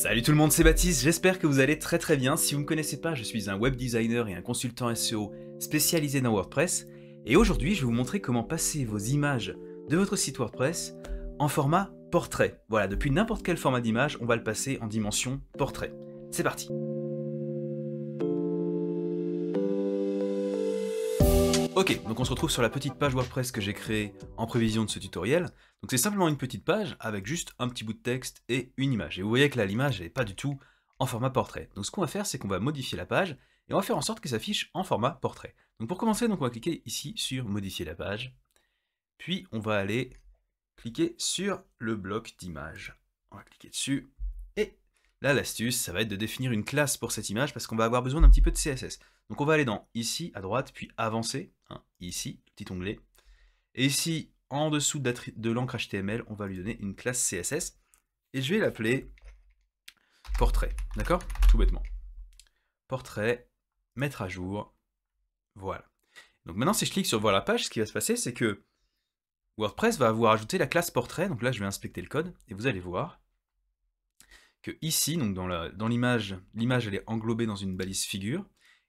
Salut tout le monde, c'est Baptiste, j'espère que vous allez très bien. Si vous ne me connaissez pas, je suis un web designer et un consultant SEO spécialisé dans WordPress. Et aujourd'hui, je vais vous montrer comment passer vos images de votre site WordPress en format portrait. Voilà, depuis n'importe quel format d'image, on va le passer en dimension portrait. C'est parti. Ok, donc on se retrouve sur la petite page WordPress que j'ai créée en prévision de ce tutoriel. Donc c'est simplement une petite page avec juste un petit bout de texte et une image. Et vous voyez que là, l'image n'est pas du tout en format portrait. Donc ce qu'on va faire, c'est qu'on va modifier la page et on va faire en sorte que ça s'affiche en format portrait. Donc pour commencer, on va cliquer ici sur modifier la page. Puis on va aller cliquer sur le bloc d'image. On va cliquer dessus. Et là, l'astuce, ça va être de définir une classe pour cette image parce qu'on va avoir besoin d'un petit peu de CSS. Donc on va aller dans ici à droite, puis avancer, ici, petit onglet. Et ici, en dessous de l'encre HTML, on va lui donner une classe CSS. Et je vais l'appeler portrait, d'accord? Tout bêtement. Portrait, mettre à jour, voilà. Donc maintenant, si je clique sur voir la page, ce qui va se passer, c'est que WordPress va avoir ajouté la classe portrait. Donc là, je vais inspecter le code, et vous allez voir que ici, donc dans l'image, elle est englobée dans une balise figure.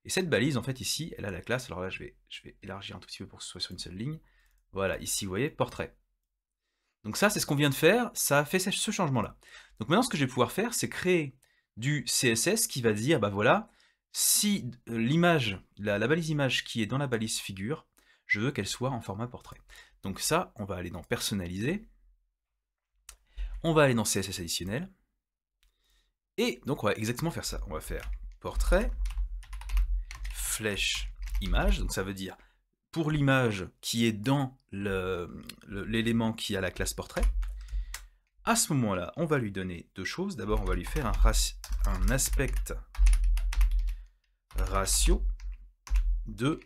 Et cette balise, en fait, ici, elle a la classe. Alors là, je vais élargir un tout petit peu pour que ce soit sur une seule ligne. Voilà, ici, vous voyez, portrait. Donc ça, c'est ce qu'on vient de faire. Ça a fait ce changement-là. Donc maintenant, ce que je vais pouvoir faire, c'est créer du CSS qui va dire, bah voilà, si l'image, la balise image qui est dans la balise figure, je veux qu'elle soit en format portrait. Donc ça, on va aller dans personnaliser. On va aller dans CSS additionnel. Et donc, on va exactement faire ça. On va faire portrait, flèche image, donc ça veut dire pour l'image qui est dans l'élément qui a la classe portrait. À ce moment-là, on va lui donner deux choses. D'abord, on va lui faire un aspect ratio de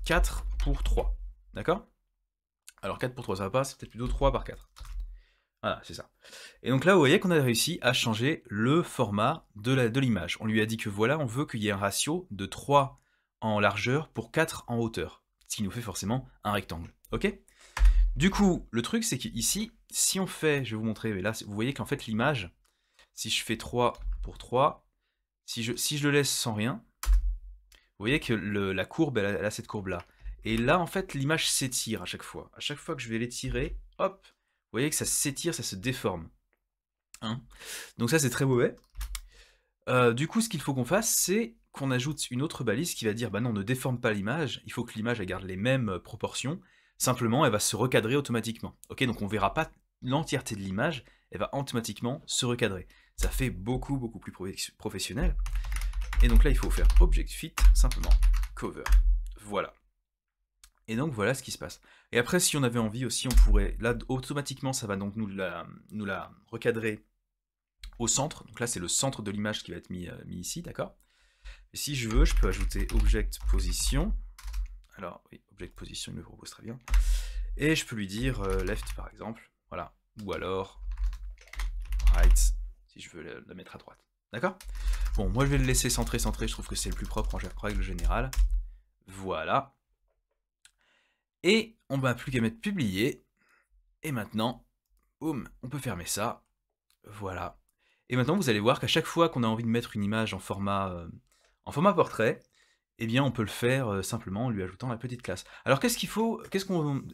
4:3. D'accord? Alors 4:3, ça va pas, c'est peut-être plutôt 3/4. Voilà, c'est ça. Et donc là, vous voyez qu'on a réussi à changer le format de l'image. On lui a dit que voilà, on veut qu'il y ait un ratio de 3 en largeur pour 4 en hauteur. Ce qui nous fait forcément un rectangle. Ok? Du coup, le truc, c'est qu'ici, si on fait, je vais vous montrer, mais là, vous voyez qu'en fait, l'image, si je fais 3:3, si je le laisse sans rien, vous voyez que la courbe, elle a cette courbe-là. Et là, en fait, l'image s'étire à chaque fois. À chaque fois que je vais l'étirer, hop, vous voyez que ça s'étire, ça se déforme. Donc ça, c'est très mauvais. Du coup, ce qu'il faut qu'on fasse, c'est qu'on ajoute une autre balise qui va dire, bah non, ne déforme pas l'image, il faut que l'image garde les mêmes proportions, simplement, elle va se recadrer automatiquement. Ok, donc on ne verra pas l'entièreté de l'image, elle va automatiquement se recadrer. Ça fait beaucoup plus professionnel. Et donc là, il faut faire Object Fit, simplement, Cover. Voilà. Et donc voilà ce qui se passe. Et après, si on avait envie aussi, on pourrait, là, automatiquement, ça va donc nous la recadrer au centre. Donc là, c'est le centre de l'image qui va être mis ici, d'accord? Et si je veux, je peux ajouter Object Position. Alors, oui, Object Position, il me propose très bien. Et je peux lui dire Left, par exemple. Voilà. Ou alors Right, si je veux la mettre à droite. D'accord? Bon, moi, je vais le laisser centré. Je trouve que c'est le plus propre en règle générale. Voilà. Et on n'a plus qu'à mettre publier. Et maintenant, boum, on peut fermer ça. Voilà. Et maintenant, vous allez voir qu'à chaque fois qu'on a envie de mettre une image en format portrait, eh bien, on peut le faire simplement en lui ajoutant la petite classe. Alors, qu'est-ce qu'il faut?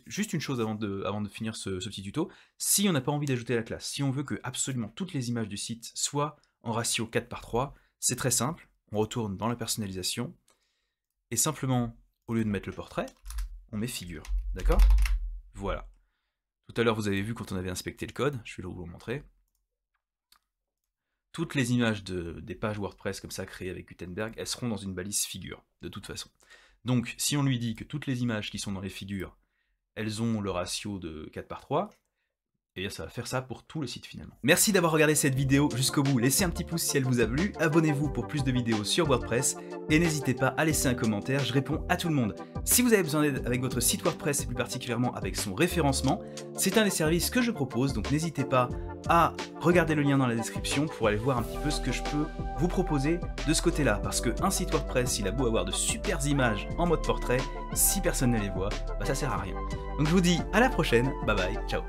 Juste une chose avant de finir ce petit tuto. Si on n'a pas envie d'ajouter la classe, si on veut que absolument toutes les images du site soient en ratio 4:3, c'est très simple. On retourne dans la personnalisation. Et simplement, au lieu de mettre le portrait, on met figure. D'accord? Voilà. Tout à l'heure, vous avez vu quand on avait inspecté le code, je vais vous le montrer. Toutes les images des pages WordPress comme ça créées avec Gutenberg, elles seront dans une balise figure, de toute façon. Donc, si on lui dit que toutes les images qui sont dans les figures, elles ont le ratio de 4:3, et ça va faire ça pour tout le site finalement. Merci d'avoir regardé cette vidéo jusqu'au bout, laissez un petit pouce si elle vous a plu, abonnez-vous pour plus de vidéos sur WordPress, et n'hésitez pas à laisser un commentaire, je réponds à tout le monde. Si vous avez besoin d'aide avec votre site WordPress et plus particulièrement avec son référencement, c'est un des services que je propose, donc n'hésitez pas à regarder le lien dans la description pour aller voir un petit peu ce que je peux vous proposer de ce côté-là, parce qu'un site WordPress, il a beau avoir de super images en mode portrait, si personne ne les voit, bah ça sert à rien. Donc je vous dis à la prochaine, bye bye, ciao.